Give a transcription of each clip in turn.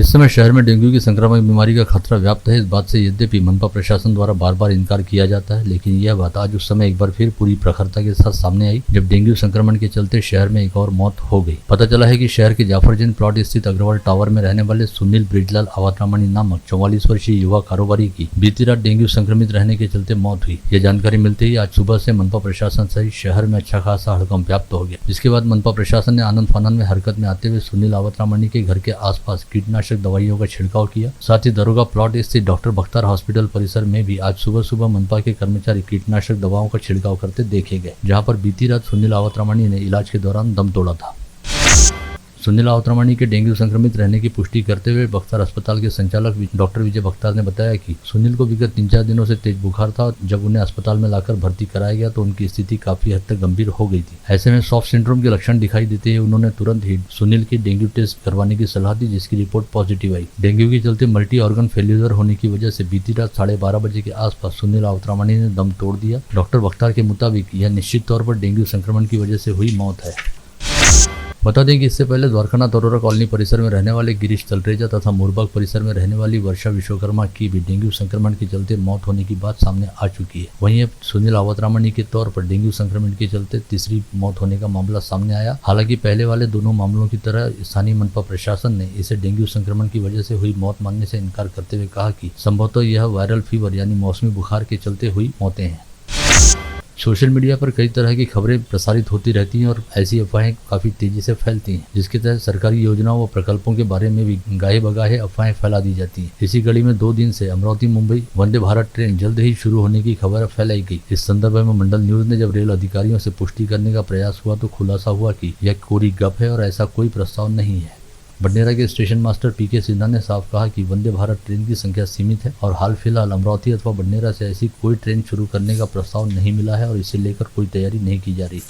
इस समय शहर में डेंगू की संक्रामक बीमारी का खतरा व्याप्त है। इस बात से यद्यपि मनपा प्रशासन द्वारा बार बार इनकार किया जाता है, लेकिन यह बात आज उस समय एक बार फिर पूरी प्रखरता के साथ सामने आई जब डेंगू संक्रमण के चलते शहर में एक और मौत हो गई। पता चला है कि शहर के जाफरजंग प्लॉट स्थित अग्रवाल टावर में रहने वाले सुनील ब्रिजलाल अवतरामणी नामक 44 वर्षीय युवा कारोबारी की बीती रात डेंगू संक्रमित रहने के चलते मौत हुई। यह जानकारी मिलते ही आज सुबह से मनपा प्रशासन सहित शहर में अच्छा खासा हड़कंप व्याप्त हो गया। जिसके बाद मनपा प्रशासन ने आनंद फानंद में हरकत में आते हुए सुनील अवतरामणी के घर के आसपास कीटनाशक दवाइयों का छिड़काव किया। साथ ही दरोगा प्लॉट स्थित डॉक्टर बख्तार हॉस्पिटल परिसर में भी आज सुबह सुबह मनपा के कर्मचारी कीटनाशक दवाओं का छिड़काव करते देखे गए, जहां पर बीती रात सुनील अवतरामणी ने इलाज के दौरान दम तोड़ा था। सुनील अवतरामणी के डेंगू संक्रमित रहने की पुष्टि करते हुए बख्तार अस्पताल के संचालक डॉक्टर विजय बख्तार ने बताया कि सुनील को विगत 3-4 दिनों से तेज बुखार था। जब उन्हें अस्पताल में लाकर भर्ती कराया गया तो उनकी स्थिति काफी हद तक गंभीर हो गई थी। ऐसे में सॉफ्ट सिंड्रोम के लक्षण दिखाई देते ही उन्होंने तुरंत ही सुनील की डेंगू टेस्ट करवाने की सलाह दी, जिसकी रिपोर्ट पॉजिटिव आई। डेंगू के चलते मल्टी ऑर्गन फेल्यूर होने की वजह से बीती रात 12:30 बजे के आसपास सुनील अवतरामणी ने दम तोड़ दिया। डॉक्टर बख्तार के मुताबिक यह निश्चित तौर पर डेंगू संक्रमण की वजह से हुई मौत है। बता दें कि इससे पहले द्वारकानाथ अरोरा कॉलोनी परिसर में रहने वाले गिरीश तलरेजा तथा मोरबाग परिसर में रहने वाली वर्षा विश्वकर्मा की भी डेंगू संक्रमण के चलते मौत होने की बात सामने आ चुकी है। वहीं अब सुनील अवतरामणी के तौर पर डेंगू संक्रमण के चलते तीसरी मौत होने का मामला सामने आया। हालांकि पहले वाले दोनों मामलों की तरह स्थानीय मनपा प्रशासन ने इसे डेंगू संक्रमण की वजह से हुई मौत मानने से इनकार करते हुए कहा कि संभवतः यह वायरल फीवर यानी मौसमी बुखार के चलते हुई मौतें हैं। सोशल मीडिया पर कई तरह की खबरें प्रसारित होती रहती हैं और ऐसी अफवाहें काफी तेजी से फैलती हैं, जिसके तहत सरकारी योजनाओं व प्रकल्पों के बारे में भी गाहे बगाहे अफवाहें फैला दी जाती हैं। इसी कड़ी में 2 दिन से अमरावती मुंबई वंदे भारत ट्रेन जल्द ही शुरू होने की खबर फैलाई गई। इस संदर्भ में मंडल न्यूज ने जब रेल अधिकारियों से पुष्टि करने का प्रयास हुआ तो खुलासा हुआ कि यह कोरी गप है और ऐसा कोई प्रस्ताव नहीं है। बडनेरा के स्टेशन मास्टर पीके सिन्हा ने साफ कहा कि वंदे भारत ट्रेन की संख्या सीमित है और हाल फिलहाल अमरावती अथवा बडनेरा से ऐसी कोई ट्रेन शुरू करने का प्रस्ताव नहीं मिला है और इसे लेकर कोई तैयारी नहीं की जा रही।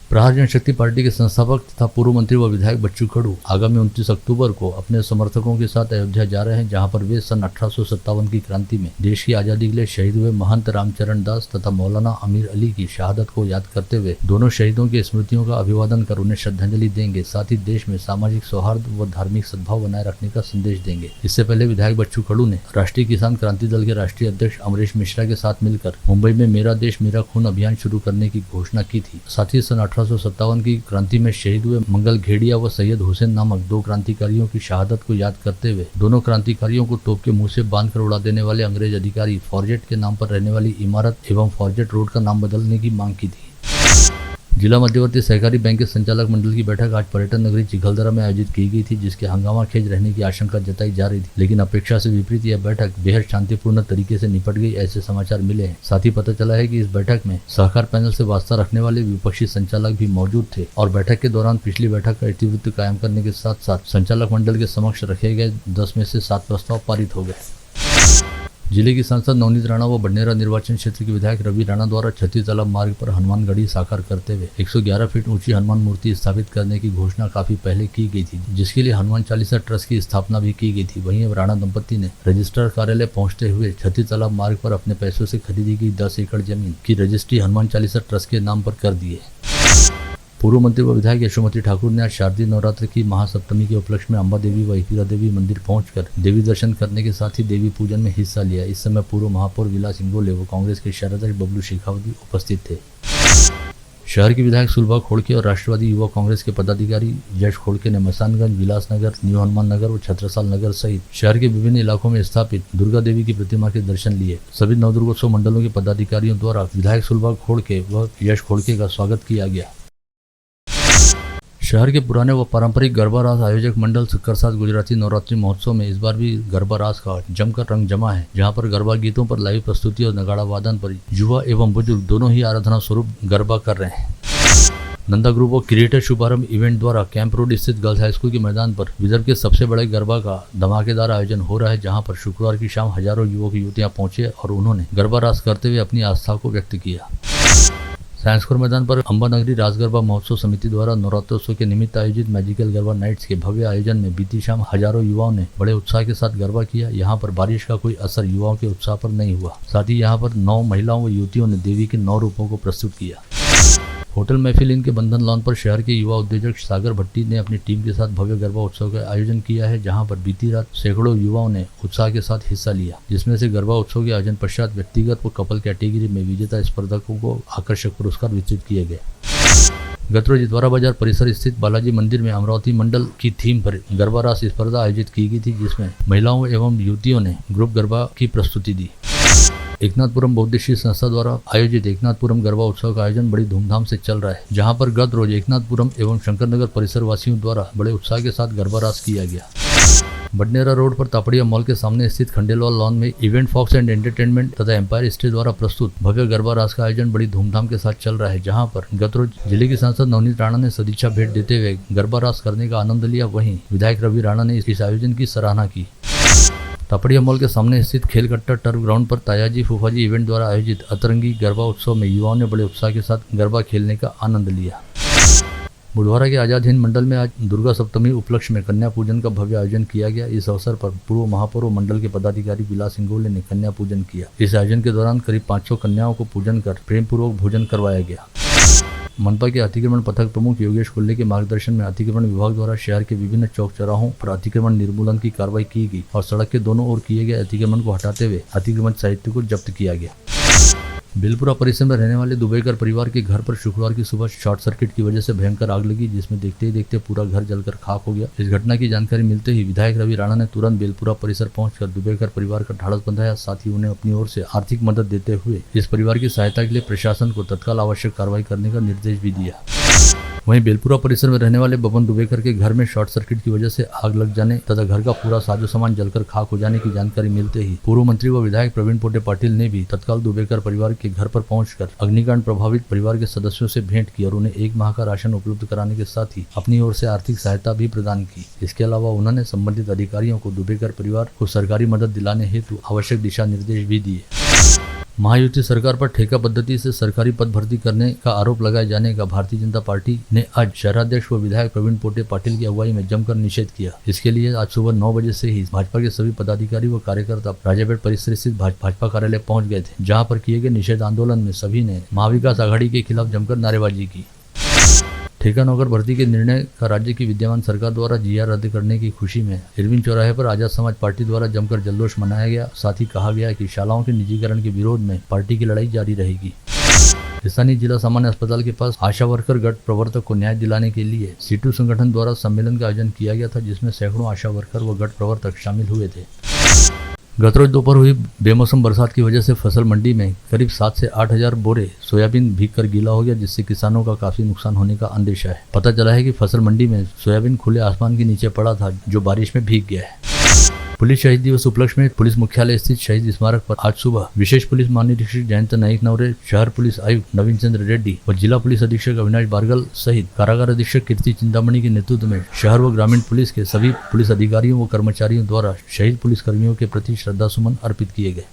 प्रहार जनशक्ति पार्टी के संस्थापक तथा पूर्व मंत्री व विधायक बच्चू कडू आगामी 29 अक्टूबर को अपने समर्थकों के साथ अयोध्या जा रहे हैं, जहां पर वे सन 1857 की क्रांति में देश की आजादी के लिए शहीद हुए महंत रामचरण दास तथा मौलाना अमीर अली की शहादत को याद करते हुए दोनों शहीदों की स्मृतियों का अभिवादन कर उन्हें श्रद्धांजलि देंगे। साथ ही देश में सामाजिक सौहार्द व धार्मिक सद्भाव बनाए रखने का संदेश देंगे। इससे पहले विधायक बच्चू कडू ने राष्ट्रीय किसान क्रांति दल के राष्ट्रीय अध्यक्ष अमरीश मिश्रा के साथ मिलकर मुंबई में मेरा देश मेरा खून अभियान शुरू करने की घोषणा की थी। साथ ही सन 1857 की क्रांति में शहीद हुए मंगल घेड़िया व सैयद हुसैन नामक 2 क्रांतिकारियों की शहादत को याद करते हुए दोनों क्रांतिकारियों को तोप के मुंह से बांधकर उड़ा देने वाले अंग्रेज अधिकारी फॉरजेट के नाम पर रहने वाली इमारत एवं फॉरजेट रोड का नाम बदलने की मांग की थी। जिला मध्यवर्ती सहकारी बैंक के संचालक मंडल की बैठक आज पर्यटन नगरी चिखलदरा में आयोजित की गई थी, जिसके हंगामा खेज रहने की आशंका जताई जा रही थी, लेकिन अपेक्षा से विपरीत यह बैठक बेहद शांतिपूर्ण तरीके से निपट गई, ऐसे समाचार मिले हैं। साथ ही पता चला है कि इस बैठक में सहकार पैनल से वास्ता रखने वाले विपक्षी संचालक भी मौजूद थे और बैठक के दौरान पिछली बैठक का इतिवृत्त कायम करने के साथ साथ संचालक मंडल के समक्ष रखे गए 10 में से 7 प्रस्ताव पारित हो गए। जिले की सांसद नवनीत राणा व बडनेरा निर्वाचन क्षेत्र के विधायक रवि राणा द्वारा छत्ती तालाब मार्ग पर हनुमानगढ़ी साकार करते हुए 111 फीट ऊंची हनुमान मूर्ति स्थापित करने की घोषणा काफी पहले की गई थी, जिसके लिए हनुमान चालीसा ट्रस्ट की स्थापना भी की गई थी। वहीं अब राणा दंपति ने रजिस्ट्रार कार्यालय पहुंचते हुए छत्ती तालाब मार्ग पर अपने पैसों से खरीदी गई 10 एकड़ जमीन की रजिस्ट्री हनुमान चालीसा ट्रस्ट के नाम पर कर दी है। पूर्व मंत्री व विधायक यशोमती ठाकुर ने आज शारदीय नवरात्र की महासप्तमी के उपलक्ष्य में अंबा देवी व हीरा देवी मंदिर पहुंचकर देवी दर्शन करने के साथ ही देवी पूजन में हिस्सा लिया। इस समय पूर्व महापौर विलास इंगोले व कांग्रेस के शहराध्यक्ष बबलू शेखावत उपस्थित थे। शहर के विधायक सुलभा खोड़के और राष्ट्रवादी युवा कांग्रेस के पदाधिकारी यश खोड़के ने मसानगंज, विलासनगर, न्यू हनुमान नगर और छत्रसाल नगर सहित शहर के विभिन्न इलाकों में स्थापित दुर्गा देवी की प्रतिमा के दर्शन लिए। सभी नवदुर्गोत्सव मंडलों के पदाधिकारियों द्वारा विधायक सुलभा खोड़के व यश खोड़के का स्वागत किया गया। शहर के पुराने व पारंपरिक गरबा रास आयोजक मंडल सक्करसाज गुजराती नवरात्रि महोत्सव में इस बार भी गरबा रास का जमकर रंग जमा है, जहां पर गरबा गीतों पर लाइव प्रस्तुति और नगाड़ा वादन पर युवा एवं बुजुर्ग दोनों ही आराधना स्वरूप गरबा कर रहे हैं। नंदा ग्रुप ऑफ क्रिएटर शुभारंभ इवेंट द्वारा कैंप रोड स्थित गर्ल्स हाई स्कूल के मैदान पर विदर्भ के सबसे बड़े गरबा का धमाकेदार आयोजन हो रहा है, जहां पर शुक्रवार की शाम हजारों युवक युवतियां पहुंचे और उन्होंने गरबा रास करते हुए अपनी आस्था को व्यक्त किया। साइंसकोर मैदान पर अंबा नगरी रास गरबा महोत्सव समिति द्वारा नवरात्रोत्सव के निमित्त आयोजित मैजिकल गरबा नाइट्स के भव्य आयोजन में बीती शाम हजारों युवाओं ने बड़े उत्साह के साथ गरबा किया। यहां पर बारिश का कोई असर युवाओं के उत्साह पर नहीं हुआ। साथ ही यहां पर 9 महिलाओं व युवतियों ने देवी के 9 रूपों को प्रस्तुत किया। होटल महफिल इन के बंधन लॉन पर शहर के युवा उद्योजक सागर भट्टी ने अपनी टीम के साथ भव्य गरबा उत्सव का आयोजन किया है, जहां पर बीती रात सैकड़ों युवाओं ने उत्साह के साथ हिस्सा लिया, जिसमें से गरबा उत्सव के आयोजन पश्चात व्यक्तिगत व कपल कैटेगरी में विजेता स्पर्धकों को आकर्षक पुरस्कार वितरित किए गए। गत रोज इतवारा बाजार परिसर स्थित बालाजी मंदिर में अमरावती मंडल की थीम पर गरबा रास स्पर्धा आयोजित की गई थी, जिसमें महिलाओं एवं युवतियों ने ग्रुप गरबा की प्रस्तुति दी। एकनाथपुरम बौद्धिश्री संस्था द्वारा आयोजित एकनाथपुरम गरबा उत्सव का आयोजन बड़ी धूमधाम से चल रहा है, जहां पर गत रोज एकनाथपुरम एवं शंकरनगर परिसर वासियों द्वारा बड़े उत्साह के साथ गरबा रास किया गया। बडनेरा रोड पर तापड़िया मॉल के सामने स्थित खंडेलवाल लॉन में इवेंट फॉक्स एंड एंटरटेनमेंट तथा एम्पायर स्टेट द्वारा प्रस्तुत भव्य गरबा रास का आयोजन बड़ी धूमधाम के साथ चल रहा है, जहां पर गत रोज जिले के सांसद नवनीत राणा ने सदिच्छा भेंट देते हुए गरबा रास करने का आनंद लिया। वहीं विधायक रवि राणा ने इस आयोजन की सराहना की। तापड़िया मॉल के सामने स्थित खेलकट्टा टर्फ ग्राउंड पर तायाजी फूफाजी इवेंट द्वारा आयोजित अतरंगी गरबा उत्सव में युवाओं ने बड़े उत्साह के साथ गरबा खेलने का आनंद लिया। बुधवारा के आजाद हिंद मंडल में आज दुर्गा सप्तमी उपलक्ष्य में कन्या पूजन का भव्य आयोजन किया गया। इस अवसर पर पूर्व महापौर मंडल के पदाधिकारी विलास इंगोले ने कन्या पूजन किया। इस आयोजन के दौरान करीब 500 कन्याओं को पूजन कर प्रेम पूर्वक भोजन करवाया गया। मनपा के अतिक्रमण पथक प्रमुख योगेश कुल्ले के मार्गदर्शन में अतिक्रमण विभाग द्वारा शहर के विभिन्न चौक चौराहों पर अतिक्रमण निर्मूलन की कार्रवाई की गई और सड़क के दोनों ओर किए गए अतिक्रमण को हटाते हुए अतिक्रमण साहित्य को जब्त किया गया। बेलपुरा परिसर में रहने वाले दुबेकर परिवार के घर पर शुक्रवार की सुबह शॉर्ट सर्किट की वजह से भयंकर आग लगी, जिसमें देखते ही देखते पूरा घर जलकर खाक हो गया। इस घटना की जानकारी मिलते ही विधायक रवि राणा ने तुरंत बेलपुरा परिसर पहुंचकर दुबेकर परिवार का ढाढ़स बंधाया, साथ ही उन्हें अपनी ओर से आर्थिक मदद देते हुए इस परिवार की सहायता के लिए प्रशासन को तत्काल आवश्यक कार्रवाई करने का निर्देश भी दिया। वहीं बेलपुरा परिसर में रहने वाले बबन दुबेकर के घर में शॉर्ट सर्किट की वजह से आग लग जाने तथा घर का पूरा साजो सामान जलकर खाक हो जाने की जानकारी मिलते ही पूर्व मंत्री व विधायक प्रवीण पोटे पाटिल ने भी तत्काल दुबेकर परिवार के घर पर पहुंचकर अग्निकांड प्रभावित परिवार के सदस्यों से भेंट की और उन्हें 1 माह का राशन उपलब्ध कराने के साथ ही अपनी ओर से आर्थिक सहायता भी प्रदान की। इसके अलावा उन्होंने संबंधित अधिकारियों को दुबेकर परिवार को सरकारी मदद दिलाने हेतु आवश्यक दिशा निर्देश भी दिए। महायुति सरकार पर ठेका पद्धति से सरकारी पद भर्ती करने का आरोप लगाए जाने का भारतीय जनता पार्टी ने आज शहराध्यक्ष व विधायक प्रवीण पोटे पाटिल की अगुवाई में जमकर निषेध किया। इसके लिए आज सुबह 9 बजे से ही भाजपा के सभी पदाधिकारी व कार्यकर्ता राजापेट परिसर स्थित भाजपा कार्यालय पहुंच गए थे, जहां पर किए गए निषेध आंदोलन में सभी ने महाविकास आघाड़ी के खिलाफ जमकर नारेबाजी की। ठेका नौकर भर्ती के निर्णय का राज्य की विद्यमान सरकार द्वारा जीआर रद्द करने की खुशी में इरविन चौराहे पर आजाद समाज पार्टी द्वारा जमकर जल्लोष मनाया गया। साथ ही कहा गया कि शालाओं के निजीकरण के विरोध में पार्टी की लड़ाई जारी रहेगी। स्थानीय जिला सामान्य अस्पताल के पास आशा वर्कर गट प्रवर्तक को न्याय दिलाने के लिए सीटू संगठन द्वारा सम्मेलन का आयोजन किया गया था, जिसमें सैकड़ों आशा वर्कर व गट प्रवर्तक शामिल हुए थे। गत रोज दोपहर हुई बेमौसम बरसात की वजह से फसल मंडी में करीब 7 से 8 हजार बोरे सोयाबीन भीगकर गीला हो गया, जिससे किसानों का काफी नुकसान होने का अंदेशा है। पता चला है कि फसल मंडी में सोयाबीन खुले आसमान के नीचे पड़ा था, जो बारिश में भीग गया है। पुलिस शहीद दिवस उपलक्ष्य में पुलिस मुख्यालय स्थित शहीद स्मारक पर आज सुबह विशेष पुलिस महानिरीक्षक जयंत नाइक नवरे, शहर पुलिस आयुक्त नवीन चंद्र रेड्डी व जिला पुलिस अधीक्षक अविनाश बारगल सहित कारागार अधीक्षक कीर्ति चिंतामणि के नेतृत्व में शहर व ग्रामीण पुलिस के सभी पुलिस अधिकारियों व कर्मचारियों द्वारा शहीद पुलिस कर्मियों के प्रति श्रद्धा सुमन अर्पित किए गए।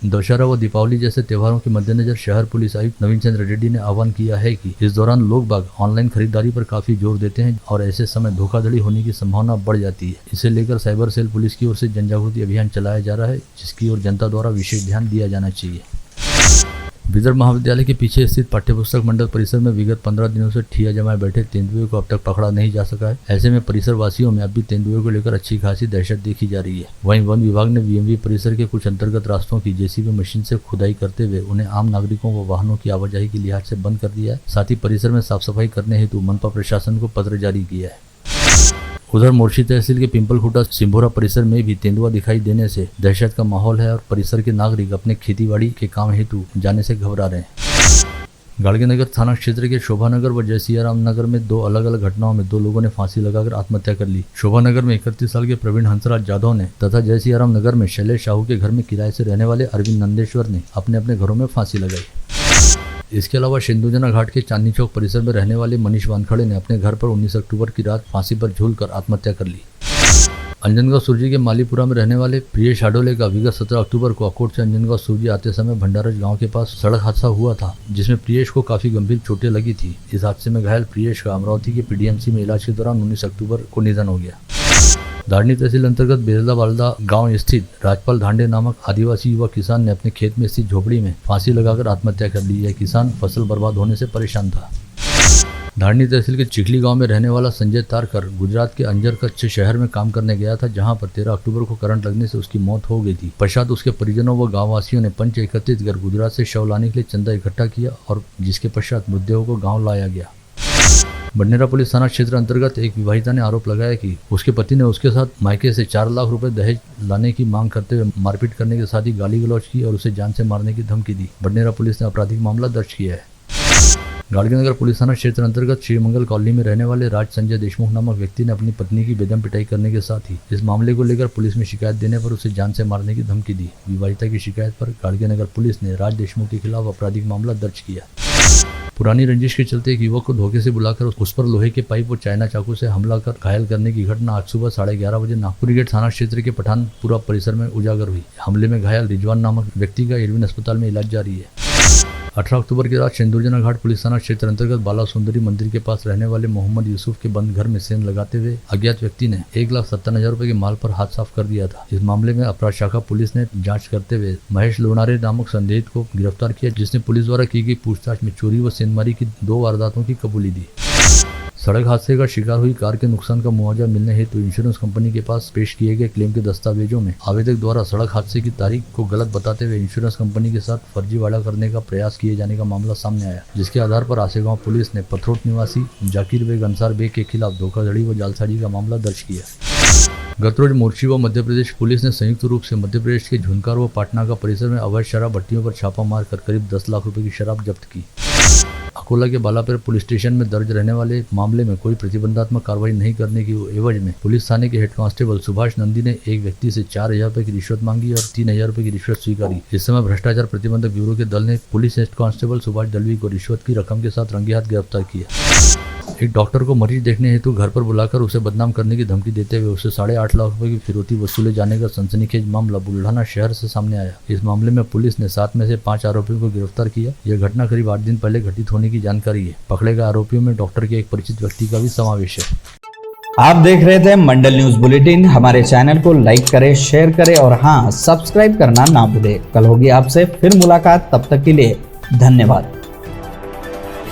दशहरा व दीपावली जैसे त्योहारों के मद्देनजर शहर पुलिस आयुक्त नवीन चंद्र रेड्डी ने आह्वान किया है कि इस दौरान लोग बाग ऑनलाइन खरीदारी पर काफी जोर देते हैं और ऐसे समय धोखाधड़ी होने की संभावना बढ़ जाती है। इसे लेकर साइबर सेल पुलिस की ओर से जनजागृति अभियान चलाया जा रहा है, जिसकी ओर जनता द्वारा विशेष ध्यान दिया जाना चाहिए। विदर्भ महाविद्यालय के पीछे स्थित पाठ्यपुस्तक मंडल परिसर में विगत 15 दिनों से ठिया जमाए बैठे तेंदुए को अब तक पकड़ा नहीं जा सका है। ऐसे में परिसर वासियों में अब भी तेंदुए को लेकर अच्छी खासी दहशत देखी जा रही है। वहीं वन विभाग ने वीएमवी परिसर के कुछ अंतर्गत रास्तों की जेसीबी मशीन से खुदाई करते हुए उन्हें आम नागरिकों व वाहनों की आवाजाही के लिहाज से बंद कर दिया है। साथ ही परिसर में साफ सफाई करने हेतु मनपा प्रशासन को पत्र जारी किया है। उधर मोर्शी तहसील के पिंपलखुटा सिंभोरा परिसर में भी तेंदुआ दिखाई देने से दहशत का माहौल है और परिसर के नागरिक अपने खेतीबाड़ी के काम हेतु जाने से घबरा रहे हैं। गाड़गेनगर थाना क्षेत्र के शोभानगर व जयसियाराम नगर में 2 अलग अलग घटनाओं में 2 लोगों ने फांसी लगाकर आत्महत्या कर ली। शोभानगर में 31 साल के प्रवीण हंसराज जाधव ने तथा जयसियाराम नगर में शैलेश साहू के घर में किराए से रहने वाले अरविंद नंदेश्वर ने अपने अपने घरों में फांसी लगाई। इसके अलावा सिंधुजना घाट के चांदनी चौक परिसर में रहने वाले मनीष वानखड़े ने अपने घर पर 19 अक्टूबर की रात फांसी पर झूलकर आत्महत्या कर ली। अंजनगांव सुरजी के मालीपुरा में रहने वाले प्रियेश हाडोले का विगत 17 अक्टूबर को अकोट से अंजनगांव सुरजी आते समय भंडारज गांव के पास सड़क हादसा हुआ था, जिसमें प्रियेश को काफी गंभीर चोटें लगी थी। इस हादसे में घायल प्रियेश का अमरावती के पीडीएमसी में इलाज के दौरान 19 अक्टूबर को निधन हो गया। धारनी तहसील अंतर्गत बेरला बालदा गांव स्थित राजपाल धांडे नामक आदिवासी युवा किसान ने अपने खेत में स्थित झोपड़ी में फांसी लगाकर आत्महत्या कर ली। यह किसान फसल बर्बाद होने से परेशान था। धारनी तहसील के चिखली गांव में रहने वाला संजय तारकर गुजरात के अंजर कच्छ शहर में काम करने गया था, जहां पर 13 अक्टूबर को करंट लगने से उसकी मौत हो गई थी। पश्चात उसके परिजनों व गांववासियों ने पंच एकत्रित कर गुजरात से शव लाने के लिए चंदा इकट्ठा किया और जिसके पश्चात मृतदेह को गाँव लाया गया। बडनेरा पुलिस थाना क्षेत्र अंतर्गत एक विवाहिता ने आरोप लगाया कि उसके पति ने उसके साथ मायके से 4 लाख रुपए दहेज लाने की मांग करते हुए मारपीट करने के साथ ही गाली गलौज की और उसे जान से मारने की धमकी दी। बडनेरा पुलिस ने आपराधिक मामला दर्ज किया है। गाड़गीनगर पुलिस थाना क्षेत्र अंतर्गत श्रीमंगल कॉलोनी में रहने वाले राज संजय देशमुख नामक व्यक्ति ने अपनी पत्नी की बेदम पिटाई करने के साथ ही इस मामले को लेकर पुलिस में शिकायत देने पर उसे जान से मारने की धमकी दी। विवाहिता की शिकायत पर गाड़गीनगर पुलिस ने राज देशमुख के खिलाफ आपराधिक मामला दर्ज किया। पुरानी रंजिश के चलते एक युवक को धोखे से बुलाकर उस पर लोहे के पाइप और चाइना चाकू से हमला कर घायल करने की घटना आज सुबह 11:30 बजे नागपुर गेट थाना क्षेत्र के पठानपुरा परिसर में उजागर हुई। हमले में घायल रिजवान नामक व्यक्ति का इरविन अस्पताल में इलाज जारी है। 18 अक्टूबर की रात सिंदूरजना घाट पुलिस थाना क्षेत्र अंतर्गत बाला सुंदरी मंदिर के पास रहने वाले मोहम्मद यूसुफ के बंद घर में सेंध लगाते हुए अज्ञात व्यक्ति ने 1,57,000 रुपए के माल पर हाथ साफ कर दिया था। इस मामले में अपराध शाखा पुलिस ने जांच करते हुए महेश लोनारे नामक संदिग्ध को गिरफ्तार किया, जिसने पुलिस द्वारा की गई पूछताछ में चोरी व सेंधमारी की 2 वारदातों की कबूली दी। सड़क हादसे का शिकार हुई कार के नुकसान का मुआवजा मिलने हेतु इंश्योरेंस कंपनी के पास पेश किए गए क्लेम के दस्तावेजों में आवेदक द्वारा सड़क हादसे की तारीख को गलत बताते हुए इंश्योरेंस कंपनी के साथ फर्जीवाड़ा करने का प्रयास किए जाने का मामला सामने आया, जिसके आधार पर आसेगांव पुलिस ने पथरोट निवासी जाकिर बेग अंसार बेग के खिलाफ धोखाधड़ी व जालसाजी का मामला दर्ज किया। गत रोज मोर्ची व मध्य प्रदेश पुलिस ने संयुक्त रूप से मध्य प्रदेश के झुनकार व पाटना का परिसर में अवैध शराब भट्टियों पर छापा मारकर करीब 10 लाख रुपए की शराब जब्त की। अकोला के बालापेर पुलिस स्टेशन में दर्ज रहने वाले मामले में कोई प्रतिबंधात्मक कार्रवाई नहीं करने की एवज में पुलिस थाने के हेड कांस्टेबल सुभाष नंदी ने एक व्यक्ति से 4,000 रुपए की रिश्वत मांगी और 3,000 रुपए की रिश्वत स्वीकारी। इस समय भ्रष्टाचार प्रतिबंधक ब्यूरो के दल ने police head constable Subhash Dalvi को रिश्वत की रकम के साथ रंगे हाथ गिरफ्तार किया। एक डॉक्टर को मरीज देखने हेतु घर पर बुलाकर उसे बदनाम करने की धमकी देते हुए उससे 8.5 लाख रुपए की फिरौती वसूले जाने का सनसनीखेज मामला बुल्ढाना शहर से सामने आया। इस मामले में पुलिस ने 7 में से 5 आरोपियों को गिरफ्तार किया। यह घटना करीब 8 दिन पहले घटित होने की जानकारी है। पकड़े गए आरोपियों में डॉक्टर के एक परिचित व्यक्ति का भी समावेश है। आप देख रहे थे मंडल न्यूज बुलेटिन। हमारे चैनल को लाइक करें, शेयर करें और हाँ, सब्सक्राइब करना ना भूलें। कल होगी आपसे फिर मुलाकात, तब तक के लिए धन्यवाद।